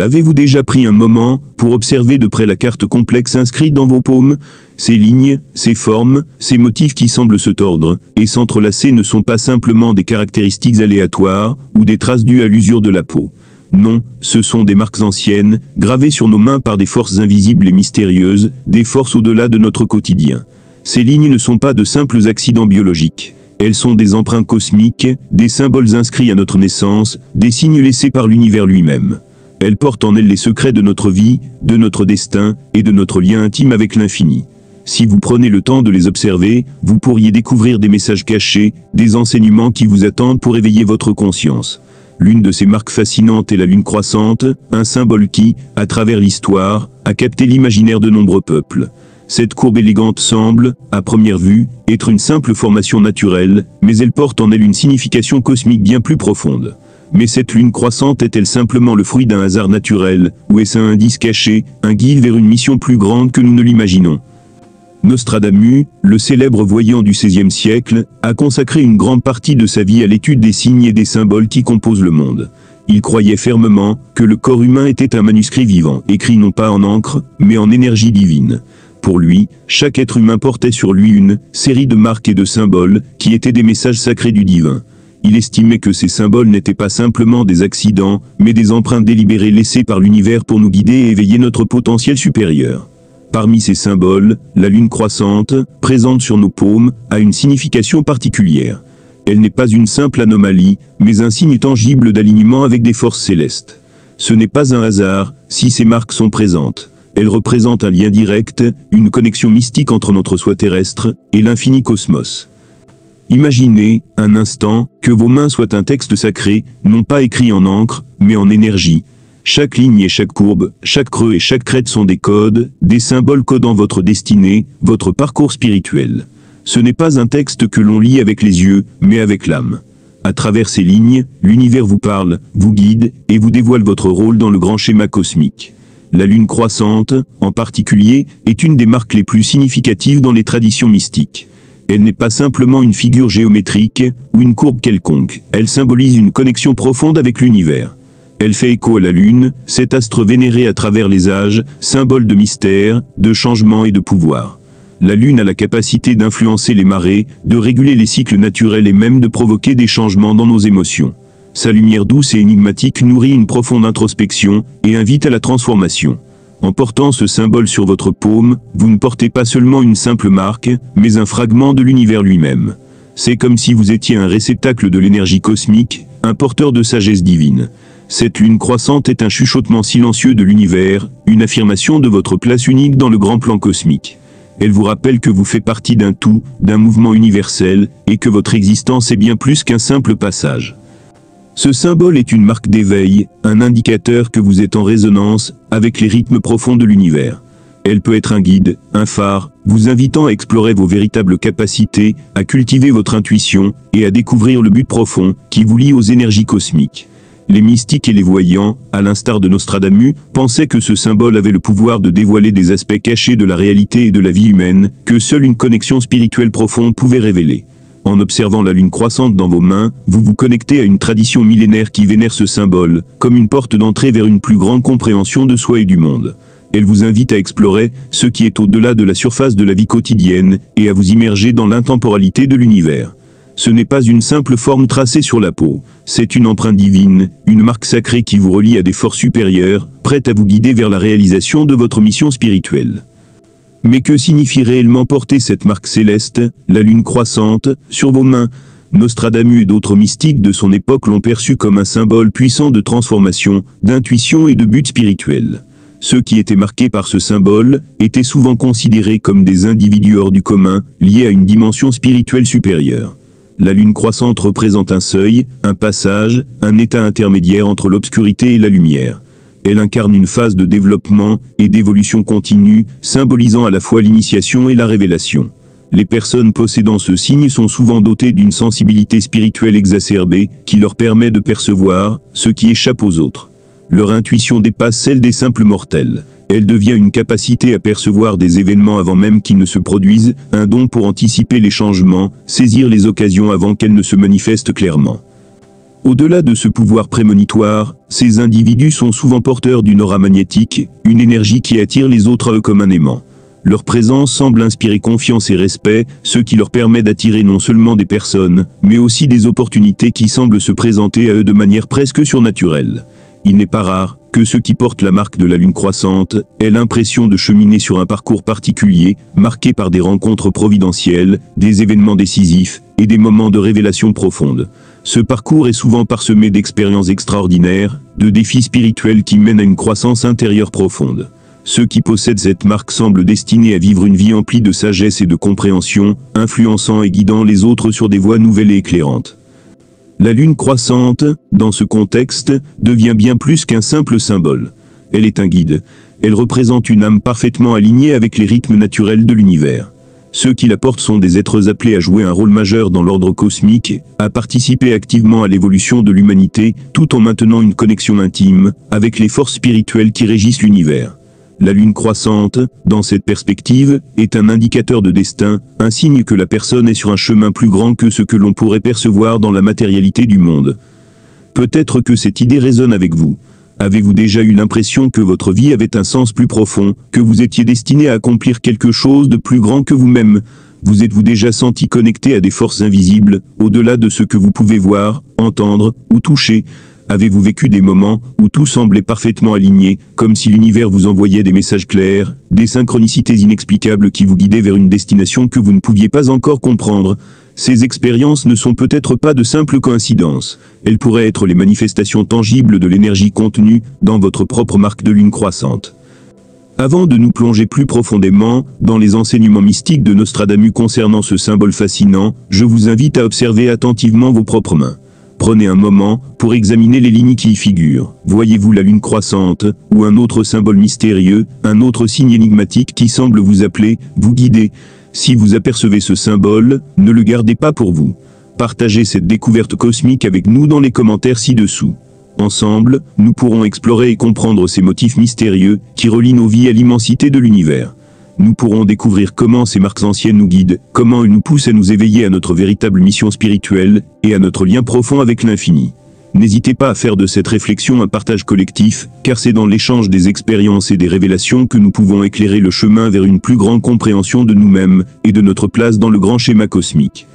Avez-vous déjà pris un moment pour observer de près la carte complexe inscrite dans vos paumes? Ces lignes, ces formes, ces motifs qui semblent se tordre et s'entrelacer ne sont pas simplement des caractéristiques aléatoires ou des traces dues à l'usure de la peau. Non, ce sont des marques anciennes, gravées sur nos mains par des forces invisibles et mystérieuses, des forces au-delà de notre quotidien. Ces lignes ne sont pas de simples accidents biologiques. Elles sont des empreintes cosmiques, des symboles inscrits à notre naissance, des signes laissés par l'univers lui-même. Elles portent en elles les secrets de notre vie, de notre destin et de notre lien intime avec l'infini. Si vous prenez le temps de les observer, vous pourriez découvrir des messages cachés, des enseignements qui vous attendent pour éveiller votre conscience. L'une de ces marques fascinantes est la lune croissante, un symbole qui, à travers l'histoire, a capté l'imaginaire de nombreux peuples. Cette courbe élégante semble, à première vue, être une simple formation naturelle, mais elle porte en elle une signification cosmique bien plus profonde. Mais cette lune croissante est-elle simplement le fruit d'un hasard naturel, ou est-ce un indice caché, un guide vers une mission plus grande que nous ne l'imaginons? Nostradamus, le célèbre voyant du XVIe siècle, a consacré une grande partie de sa vie à l'étude des signes et des symboles qui composent le monde. Il croyait fermement que le corps humain était un manuscrit vivant, écrit non pas en encre, mais en énergie divine. Pour lui, chaque être humain portait sur lui une série de marques et de symboles qui étaient des messages sacrés du divin. Il estimait que ces symboles n'étaient pas simplement des accidents, mais des empreintes délibérées laissées par l'univers pour nous guider et éveiller notre potentiel supérieur. Parmi ces symboles, la lune croissante, présente sur nos paumes, a une signification particulière. Elle n'est pas une simple anomalie, mais un signe tangible d'alignement avec des forces célestes. Ce n'est pas un hasard, si ces marques sont présentes. Elles représentent un lien direct, une connexion mystique entre notre soi terrestre et l'infini cosmos. Imaginez, un instant, que vos mains soient un texte sacré, non pas écrit en encre, mais en énergie. Chaque ligne et chaque courbe, chaque creux et chaque crête sont des codes, des symboles codant votre destinée, votre parcours spirituel. Ce n'est pas un texte que l'on lit avec les yeux, mais avec l'âme. À travers ces lignes, l'univers vous parle, vous guide, et vous dévoile votre rôle dans le grand schéma cosmique. La lune croissante, en particulier, est une des marques les plus significatives dans les traditions mystiques. Elle n'est pas simplement une figure géométrique, ou une courbe quelconque, elle symbolise une connexion profonde avec l'univers. Elle fait écho à la lune, cet astre vénéré à travers les âges, symbole de mystère, de changement et de pouvoir. La lune a la capacité d'influencer les marées, de réguler les cycles naturels et même de provoquer des changements dans nos émotions. Sa lumière douce et énigmatique nourrit une profonde introspection, et invite à la transformation. En portant ce symbole sur votre paume, vous ne portez pas seulement une simple marque, mais un fragment de l'univers lui-même. C'est comme si vous étiez un réceptacle de l'énergie cosmique, un porteur de sagesse divine. Cette lune croissante est un chuchotement silencieux de l'univers, une affirmation de votre place unique dans le grand plan cosmique. Elle vous rappelle que vous faites partie d'un tout, d'un mouvement universel, et que votre existence est bien plus qu'un simple passage. Ce symbole est une marque d'éveil, un indicateur que vous êtes en résonance avec les rythmes profonds de l'univers. Elle peut être un guide, un phare, vous invitant à explorer vos véritables capacités, à cultiver votre intuition, et à découvrir le but profond qui vous lie aux énergies cosmiques. Les mystiques et les voyants, à l'instar de Nostradamus, pensaient que ce symbole avait le pouvoir de dévoiler des aspects cachés de la réalité et de la vie humaine, que seule une connexion spirituelle profonde pouvait révéler. En observant la lune croissante dans vos mains, vous vous connectez à une tradition millénaire qui vénère ce symbole, comme une porte d'entrée vers une plus grande compréhension de soi et du monde. Elle vous invite à explorer ce qui est au-delà de la surface de la vie quotidienne, et à vous immerger dans l'intemporalité de l'univers. Ce n'est pas une simple forme tracée sur la peau, c'est une empreinte divine, une marque sacrée qui vous relie à des forces supérieures, prête à vous guider vers la réalisation de votre mission spirituelle. Mais que signifie réellement porter cette marque céleste, la lune croissante, sur vos mains? Nostradamus et d'autres mystiques de son époque l'ont perçu comme un symbole puissant de transformation, d'intuition et de but spirituel. Ceux qui étaient marqués par ce symbole étaient souvent considérés comme des individus hors du commun, liés à une dimension spirituelle supérieure. La lune croissante représente un seuil, un passage, un état intermédiaire entre l'obscurité et la lumière. Elle incarne une phase de développement et d'évolution continue, symbolisant à la fois l'initiation et la révélation. Les personnes possédant ce signe sont souvent dotées d'une sensibilité spirituelle exacerbée, qui leur permet de percevoir ce qui échappe aux autres. Leur intuition dépasse celle des simples mortels. Elle devient une capacité à percevoir des événements avant même qu'ils ne se produisent, un don pour anticiper les changements, saisir les occasions avant qu'elles ne se manifestent clairement. Au-delà de ce pouvoir prémonitoire, ces individus sont souvent porteurs d'une aura magnétique, une énergie qui attire les autres à eux comme un aimant. Leur présence semble inspirer confiance et respect, ce qui leur permet d'attirer non seulement des personnes, mais aussi des opportunités qui semblent se présenter à eux de manière presque surnaturelle. Il n'est pas rare que ceux qui portent la marque de la lune croissante aient l'impression de cheminer sur un parcours particulier, marqué par des rencontres providentielles, des événements décisifs et des moments de révélation profonde. Ce parcours est souvent parsemé d'expériences extraordinaires, de défis spirituels qui mènent à une croissance intérieure profonde. Ceux qui possèdent cette marque semblent destinés à vivre une vie emplie de sagesse et de compréhension, influençant et guidant les autres sur des voies nouvelles et éclairantes. La lune croissante, dans ce contexte, devient bien plus qu'un simple symbole. Elle est un guide. Elle représente une âme parfaitement alignée avec les rythmes naturels de l'univers. Ceux qui la portent sont des êtres appelés à jouer un rôle majeur dans l'ordre cosmique, à participer activement à l'évolution de l'humanité, tout en maintenant une connexion intime avec les forces spirituelles qui régissent l'univers. La lune croissante, dans cette perspective, est un indicateur de destin, un signe que la personne est sur un chemin plus grand que ce que l'on pourrait percevoir dans la matérialité du monde. Peut-être que cette idée résonne avec vous. Avez-vous déjà eu l'impression que votre vie avait un sens plus profond, que vous étiez destiné à accomplir quelque chose de plus grand que vous-même? Vous êtes-vous déjà senti connecté à des forces invisibles, au-delà de ce que vous pouvez voir, entendre ou toucher? Avez-vous vécu des moments où tout semblait parfaitement aligné, comme si l'univers vous envoyait des messages clairs, des synchronicités inexplicables qui vous guidaient vers une destination que vous ne pouviez pas encore comprendre? Ces expériences ne sont peut-être pas de simples coïncidences. Elles pourraient être les manifestations tangibles de l'énergie contenue dans votre propre marque de lune croissante. Avant de nous plonger plus profondément dans les enseignements mystiques de Nostradamus concernant ce symbole fascinant, je vous invite à observer attentivement vos propres mains. Prenez un moment pour examiner les lignes qui y figurent. Voyez-vous la lune croissante, ou un autre symbole mystérieux, un autre signe énigmatique qui semble vous appeler, vous guider? Si vous apercevez ce symbole, ne le gardez pas pour vous. Partagez cette découverte cosmique avec nous dans les commentaires ci-dessous. Ensemble, nous pourrons explorer et comprendre ces motifs mystérieux qui relient nos vies à l'immensité de l'univers. Nous pourrons découvrir comment ces marques anciennes nous guident, comment elles nous poussent à nous éveiller à notre véritable mission spirituelle, et à notre lien profond avec l'infini. N'hésitez pas à faire de cette réflexion un partage collectif, car c'est dans l'échange des expériences et des révélations que nous pouvons éclairer le chemin vers une plus grande compréhension de nous-mêmes, et de notre place dans le grand schéma cosmique.